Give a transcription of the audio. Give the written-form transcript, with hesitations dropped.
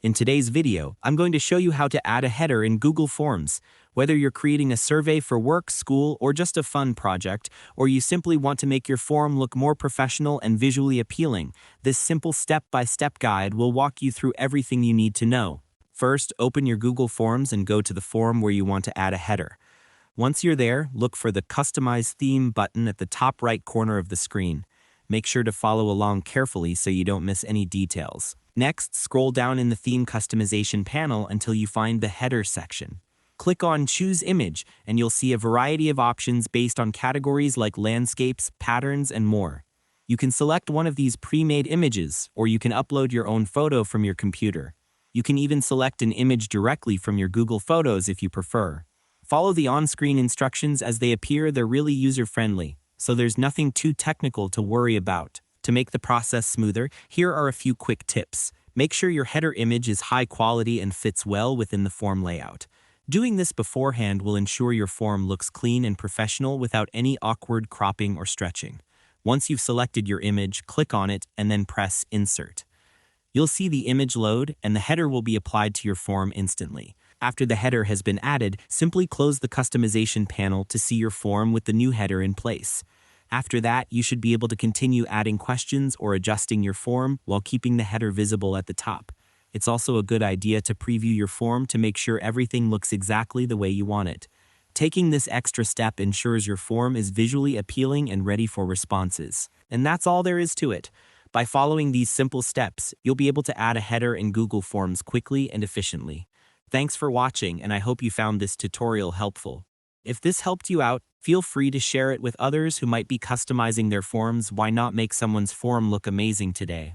In today's video, I'm going to show you how to add a header in Google Forms. Whether you're creating a survey for work, school, or just a fun project, or you simply want to make your form look more professional and visually appealing, this simple step-by-step guide will walk you through everything you need to know. First, open your Google Forms and go to the form where you want to add a header. Once you're there, look for the Customize Theme button at the top right corner of the screen. Make sure to follow along carefully so you don't miss any details. Next, scroll down in the theme customization panel until you find the header section. Click on Choose Image, and you'll see a variety of options based on categories like landscapes, patterns, and more. You can select one of these pre-made images, or you can upload your own photo from your computer. You can even select an image directly from your Google Photos if you prefer. Follow the on-screen instructions as they appear. They're really user-friendly, so there's nothing too technical to worry about. To make the process smoother, here are a few quick tips. Make sure your header image is high quality and fits well within the form layout. Doing this beforehand will ensure your form looks clean and professional without any awkward cropping or stretching. Once you've selected your image, click on it and then press Insert. You'll see the image load, and the header will be applied to your form instantly. After the header has been added, simply close the customization panel to see your form with the new header in place. After that, you should be able to continue adding questions or adjusting your form while keeping the header visible at the top. It's also a good idea to preview your form to make sure everything looks exactly the way you want it. Taking this extra step ensures your form is visually appealing and ready for responses. And that's all there is to it. By following these simple steps, you'll be able to add a header in Google Forms quickly and efficiently. Thanks for watching, and I hope you found this tutorial helpful. If this helped you out, feel free to share it with others who might be customizing their forms. Why not make someone's form look amazing today?